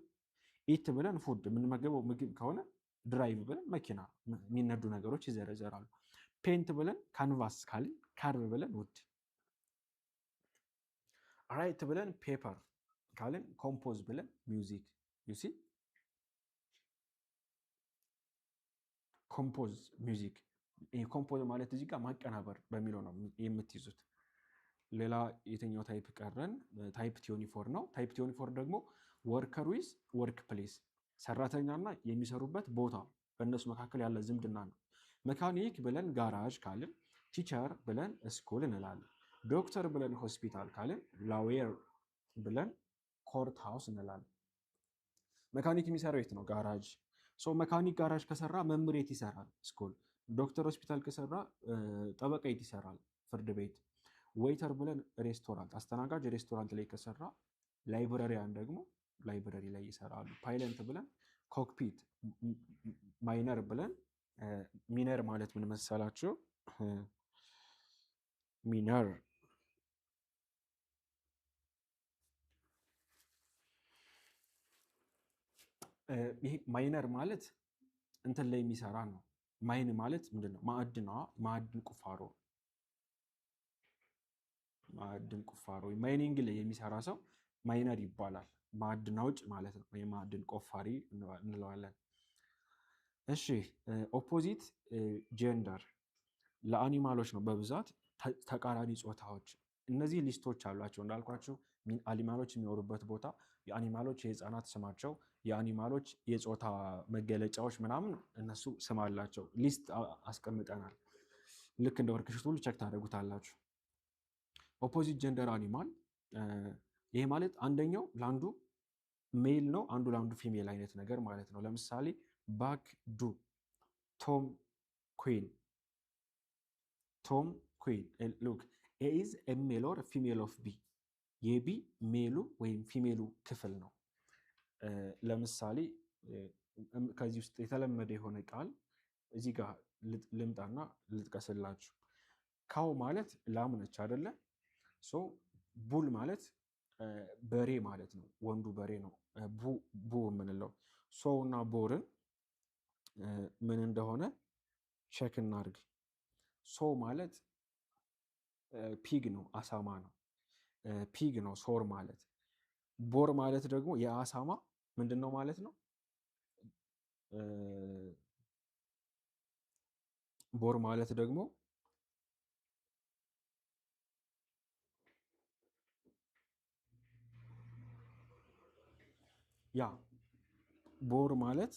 ኢት ብለን ፉድ የምንመገበው ምግብ ከሆነ፣ ድራይቭ ብለን መኪና የሚነዱ ነገሮች ይዘረዘራሉ። ፔንት ብለን ካንቫስ ካልን፣ ካርቭ ብለን ውድ። ራይት ብለን ፔፐር ካልን፣ ኮምፖዝ ብለን ሚውዚክ። ዩሲ ኮምፖዝ ሚውዚክ። ኮምፖዝ ማለት እዚህ ጋር ማቀናበር በሚለው ነው የምትይዙት። ሌላ የትኛው ታይፕ ቀረን? ታይፕ ቲዮኒፎር ነው። ታይፕ ቲዮኒፎር ደግሞ ወርከር ዊዝ ወርክ ፕሌስ፣ ሰራተኛና የሚሰሩበት ቦታ በእነሱ መካከል ያለ ዝምድና ነው። መካኒክ ብለን ጋራዥ ካልን፣ ቲቸር ብለን ስኩል እንላለን። ዶክተር ብለን ሆስፒታል ካልን፣ ላዌር ብለን ኮርት ሃውስ እንላለን። መካኒክ የሚሰራው የት ነው? ጋራጅ። መካኒክ ጋራጅ ከሰራ መምህር የት ይሰራል? ስኩል። ዶክተር ሆስፒታል ከሰራ ጠበቃ የት ይሰራል? ፍርድ ቤት። ዌይተር ብለን ሬስቶራንት፣ አስተናጋጅ ሬስቶራንት ላይ ከሰራ፣ ላይብረሪያን ደግሞ ላይብረሪ ላይ ይሰራሉ። ፓይለንት ብለን ኮክፒት፣ ማይነር ብለን ሚነር ማለት ምን መሰላችሁ? ሚነር ይሄ ማይነር ማለት እንትን ላይ የሚሰራ ነው። ማይን ማለት ምንድን ነው? ማዕድን ቁፋሮ። ማዕድን ቁፋሮ ማይኒንግ ላይ የሚሰራ ሰው ማይነር ይባላል። ማዕድን አውጭ ማለት ነው። የማዕድን ቆፋሪ እንለዋለን። እሺ፣ ኦፖዚት ጀንደር ለአኒማሎች ነው በብዛት ተቃራኒ ጾታዎች። እነዚህ ሊስቶች አሏቸው እንዳልኳቸው፣ አኒማሎች የሚኖሩበት ቦታ፣ የአኒማሎች የህፃናት ስማቸው፣ የአኒማሎች የጾታ መገለጫዎች ምናምን፣ እነሱ ስም አላቸው። ሊስት አስቀምጠናል። ልክ እንደ ወርክሽት ሁሉ ቸክ ታደርጉታላችሁ። ኦፖዚት ጀንደር አኒማል፣ ይሄ ማለት አንደኛው ለአንዱ ሜል ነው፣ አንዱ ለአንዱ ፊሜል አይነት ነገር ማለት ነው። ለምሳሌ ባክ ዱ፣ ቶም ኩን። ቶም ኩን ሉክ ኤ ኢዝ ኤ ሜል ኦር ፊሜል ኦፍ ቢ። የቢ ሜሉ ወይም ፊሜሉ ክፍል ነው። ለምሳሌ ከዚህ ውስጥ የተለመደ የሆነ ቃል እዚህ ጋር ልምጣና ልጥቀስላችሁ። ካው ማለት ላም ነች አይደለ? ቡል ማለት በሬ ማለት ነው። ወንዱ በሬ ነው ቡ የምንለው። ሶው እና ቦርን ምን እንደሆነ ቼክ እናድርግ። ሶ ማለት ፒግ ነው፣ አሳማ ነው። ፒግ ነው ሶር ማለት። ቦር ማለት ደግሞ የአሳማ ምንድን ነው ማለት ነው? ቦር ማለት ደግሞ ያ ቦር ማለት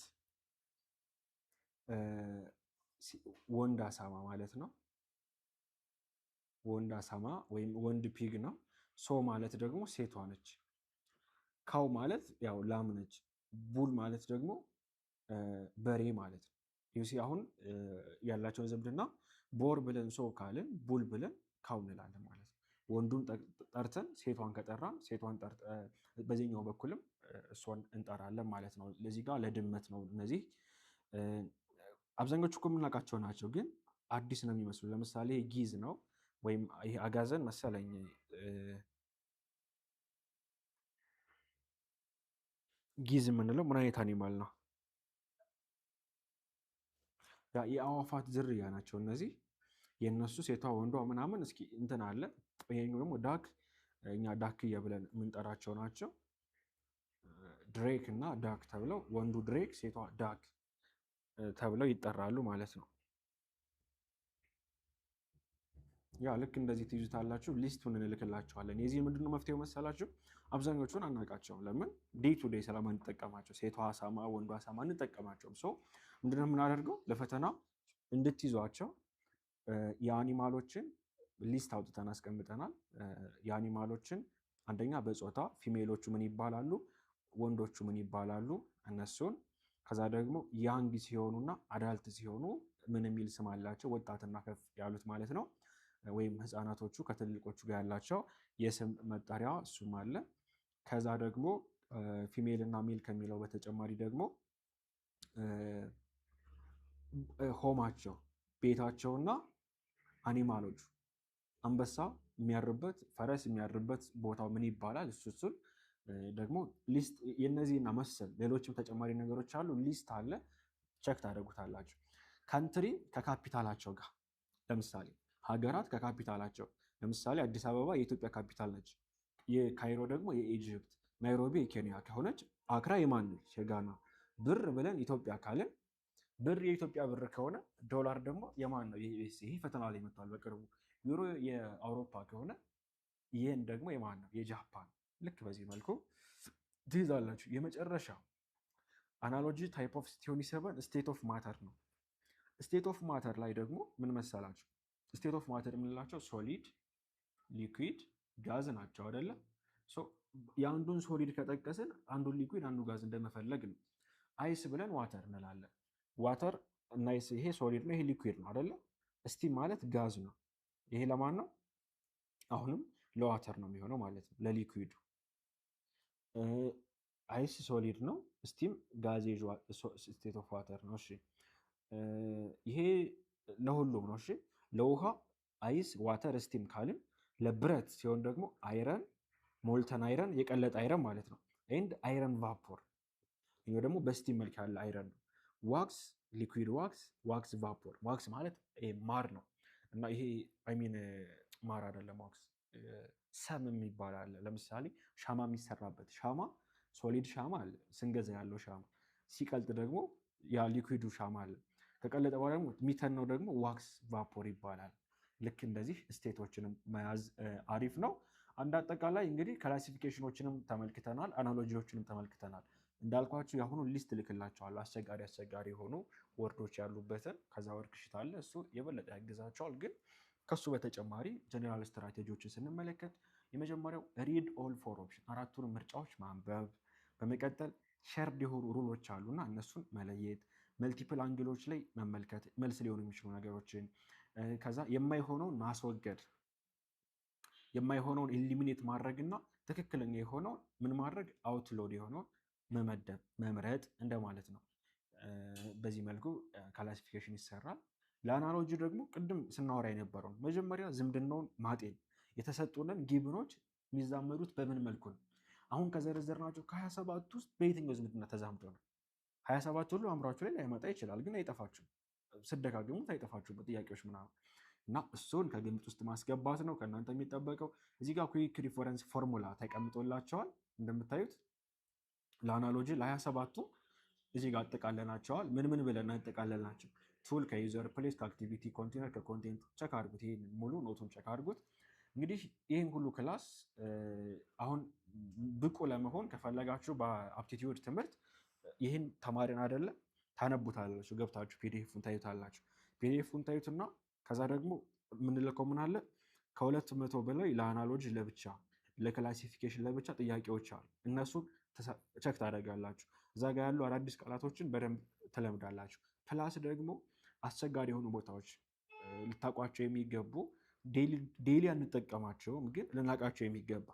ወንድ አሳማ ማለት ነው። ወንድ አሳማ ወይም ወንድ ፒግ ነው። ሶ ማለት ደግሞ ሴቷ ነች። ካው ማለት ያው ላም ነች። ቡል ማለት ደግሞ በሬ ማለት ነው። ዩሲ አሁን ያላቸውን ዝምድና ቦር ብለን ሶ ካልን፣ ቡል ብለን ካው እንላለን ማለት ነው። ወንዱን ጠርተን ሴቷን ከጠራን በዚህኛው በኩልም እሷን እንጠራለን ማለት ነው። ለዚህ ጋር ለድመት ነው። እነዚህ አብዛኞቹ እኮ የምናውቃቸው ናቸው፣ ግን አዲስ ነው የሚመስሉ። ለምሳሌ ጊዝ ነው ወይም ይሄ አጋዘን መሰለኝ። ጊዝ የምንለው ምን አይነት አኒማል ነው? የአዋፋት ዝርያ ናቸው እነዚህ። የእነሱ ሴቷ ወንዷ ምናምን እስኪ እንትን አለ። ይሄኛው ደግሞ ዳክ፣ እኛ ዳክዬ ብለን የምንጠራቸው ናቸው። ድሬክ እና ዳክ ተብለው፣ ወንዱ ድሬክ ሴቷ ዳክ ተብለው ይጠራሉ ማለት ነው። ያ ልክ እንደዚህ ትይዙታላችሁ። ሊስቱን እንልክላችኋለን። የዚህ ምንድነው መፍትሄው መሰላችሁ? አብዛኞቹን አናውቃቸውም። ለምን? ዴይ ቱ ዴይ ስለማንጠቀማቸው፣ ሴቷ አሳማ ወንዱ አሳማ እንጠቀማቸውም። ምንድነው የምናደርገው? ለፈተና እንድትይዟቸው የአኒማሎችን ሊስት አውጥተን አስቀምጠናል። የአኒማሎችን አንደኛ በጾታ ፊሜሎቹ ምን ይባላሉ፣ ወንዶቹ ምን ይባላሉ እነሱን። ከዛ ደግሞ ያንግ ሲሆኑና አዳልት ሲሆኑ ምን የሚል ስም አላቸው፣ ወጣትና ከፍ ያሉት ማለት ነው። ወይም ህፃናቶቹ ከትልቆቹ ጋር ያላቸው የስም መጠሪያ እሱም አለ። ከዛ ደግሞ ፊሜል እና ሜል ከሚለው በተጨማሪ ደግሞ ሆማቸው ቤታቸውና አኒማሎቹ አንበሳ የሚያርበት ፈረስ የሚያርበት ቦታው ምን ይባላል? እሱን ደግሞ ሊስት የነዚህና መሰል ሌሎችም ተጨማሪ ነገሮች አሉ። ሊስት አለ፣ ቸክ ታደርጉታላችሁ። ካንትሪ ከካፒታላቸው ጋር ለምሳሌ ሀገራት ከካፒታላቸው ለምሳሌ አዲስ አበባ የኢትዮጵያ ካፒታል ነች። የካይሮ ደግሞ የኢጅፕት፣ ናይሮቢ የኬንያ ከሆነች አክራ የማን ነች? የጋና። ብር ብለን ኢትዮጵያ ካልን ብር የኢትዮጵያ ብር ከሆነ ዶላር ደግሞ የማን ነው? ይሄ ፈተና ላይ መጥቷል በቅርቡ። ዩሮ የአውሮፓ ከሆነ ይህን ደግሞ የማን ነው? የጃፓን። ልክ በዚህ መልኩ ትይዛላችሁ። የመጨረሻው አናሎጂ ታይፕ ኦፍ 27 ስቴት ኦፍ ማተር ነው። ስቴት ኦፍ ማተር ላይ ደግሞ ምን መሰላችሁ? ስቴት ኦፍ ማተር የምንላቸው ሶሊድ፣ ሊኩዊድ፣ ጋዝ ናቸው አይደለ? የአንዱን ሶሊድ ከጠቀስን አንዱን ሊኩዊድ አንዱ ጋዝ እንደመፈለግ ነው። አይስ ብለን ዋተር እንላለን። ዋተር እና ይሄ ሶሊድ ነው፣ ይሄ ሊኩዊድ ነው አይደለ? ስቲም ማለት ጋዝ ነው። ይሄ ለማን ነው? አሁንም ለዋተር ነው የሚሆነው ማለት ነው፣ ለሊኩዊዱ። አይስ ሶሊድ ነው፣ ስቲም ጋዝ ስቴት ኦፍ ዋተር ነው። እሺ ይሄ ለሁሉም ነው። እሺ ለውሃ አይስ፣ ዋተር፣ ስቲም ካልን ለብረት ሲሆን ደግሞ አይረን፣ ሞልተን አይረን፣ የቀለጠ አይረን ማለት ነው። ኤንድ አይረን ቫፖር፣ ይሄ ደግሞ በስቲም መልክ ያለ አይረን ነው። ዋክስ፣ ሊኩዊድ ዋክስ፣ ዋክስ ቫፖር። ዋክስ ማለት ማር ነው እና ይሄ አይሚን ማር አይደለም፣ ዋክስ ሰም የሚባል አለ። ለምሳሌ ሻማ የሚሰራበት ሻማ፣ ሶሊድ ሻማ አለ ስንገዛ ያለው ሻማ፣ ሲቀልጥ ደግሞ ያ ሊኩዊዱ ሻማ አለ። ከቀለጠ በኋላ ደግሞ የሚተነው ደግሞ ዋክስ ቫፖር ይባላል። ልክ እንደዚህ ስቴቶችንም መያዝ አሪፍ ነው። አንድ አጠቃላይ እንግዲህ ክላሲፊኬሽኖችንም ተመልክተናል፣ አናሎጂዎችንም ተመልክተናል። እንዳልኳችሁ የአሁኑ ሊስት ልክላቸዋለሁ፣ አስቸጋሪ የሆኑ ወርዶች ያሉበትን። ከዛ ወርክሽት አለ፣ እሱ የበለጠ ያግዛቸዋል። ግን ከሱ በተጨማሪ ጀኔራል ስትራቴጂዎችን ስንመለከት የመጀመሪያው ሪድ ኦል ፎር ኦፕሽን፣ አራቱንም ምርጫዎች ማንበብ። በመቀጠል ሸርድ የሆኑ ሩሎች አሉና እነሱን መለየት፣ መልቲፕል አንግሎች ላይ መመልከት መልስ ሊሆኑ የሚችሉ ነገሮችን፣ ከዛ የማይሆነውን ማስወገድ፣ የማይሆነውን ኢሊሚኔት ማድረግና ትክክለኛ የሆነውን ምን ማድረግ አውትሎድ የሆነውን መመደብ መምረጥ እንደማለት ነው። በዚህ መልኩ ክላሲፊኬሽን ይሰራል። ለአናሎጂ ደግሞ ቅድም ስናወራ የነበረውን መጀመሪያ ዝምድናውን ማጤን፣ የተሰጡንን ጊብኖች የሚዛመዱት በምን መልኩ ነው። አሁን ከዘረዘርናቸው ከ27 ውስጥ በየትኛው ዝምድና ተዛምዶ ነው? 27 ሁሉ አእምሯችሁ ላይ ላይመጣ ይችላል፣ ግን አይጠፋችሁም። ስደጋግሙት አይጠፋችሁም ጥያቄዎች ምናምን እና እሱን ከግምት ውስጥ ማስገባት ነው ከእናንተ የሚጠበቀው። እዚህ ጋር ኩዊክ ሪፈረንስ ፎርሙላ ተቀምጦላቸዋል እንደምታዩት። ለአናሎጂ ለ27ቱ እዚህ ጋር አጠቃለናቸዋል። ምን ምን ብለን አጠቃለልናቸው? ቱል ከዩዘር ፕሌስ፣ ከአክቲቪቲ፣ ኮንቴነር፣ ከኮንቴንት ቸክ አድርጉት። ይህን ሙሉ ኖቱን ቸክ አድርጉት። እንግዲህ ይህን ሁሉ ክላስ አሁን ብቁ ለመሆን ከፈለጋችሁ በአፕቲቲዩድ ትምህርት ይህን ተማሪን አይደለም ታነቡታላችሁ፣ ገብታችሁ ፒዲኤፉን ታዩታላችሁ። ፒዲኤፉን ታዩትና ከዛ ደግሞ የምንልከው ምን አለ ከ200 በላይ ለአናሎጂ ለብቻ ለክላሲፊኬሽን ለብቻ ጥያቄዎች አሉ። እነሱ ቸክ ታደርጋላችሁ። እዛ ጋር ያሉ አዳዲስ ቃላቶችን በደንብ ትለምዳላችሁ። ፕላስ ደግሞ አስቸጋሪ የሆኑ ቦታዎች ልታውቋቸው የሚገቡ ዴይሊ አንጠቀማቸውም ግን ልናውቃቸው የሚገባ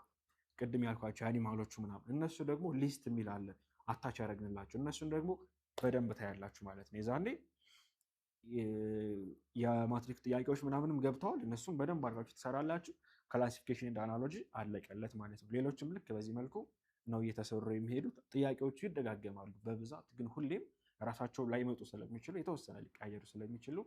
ቅድም ያልኳቸው አኒማሎቹ ምናምን እነሱ ደግሞ ሊስት የሚል አለ አታች ያደረግንላቸው። እነሱን ደግሞ በደንብ ታያላችሁ ማለት ነው። የዛኔ የማትሪክ ጥያቄዎች ምናምንም ገብተዋል። እነሱም በደንብ አድርጋችሁ ትሰራላችሁ። ክላሲፊኬሽን እንደ አናሎጂ አለቀለት ማለት ነው። ሌሎችም ልክ በዚህ መልኩ ነው እየተሰሩ የሚሄዱት። ጥያቄዎቹ ይደጋገማሉ በብዛት ግን ሁሌም ራሳቸው ላይመጡ ስለሚችሉ የተወሰነ ሊቀያየሩ ስለሚችሉ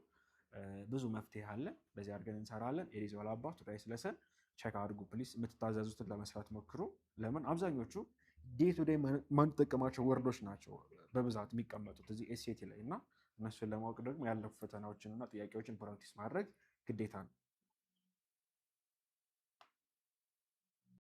ብዙ መፍትሄ አለ። በዚህ አድርገን እንሰራለን። ኤሪዞላ አባት ዳይስ ለሰን ቸክ አድርጉ ፕሊስ። የምትታዘዙትን ለመስራት ሞክሩ። ለምን አብዛኞቹ ዴይ ቱ ዴይ ማንጠቀማቸው ወርዶች ናቸው በብዛት የሚቀመጡት እዚህ ኤስኤቲ ላይ እና እነሱን ለማወቅ ደግሞ ያለፉ ፈተናዎችንና ጥያቄዎችን ፕራክቲስ ማድረግ ግዴታ ነው።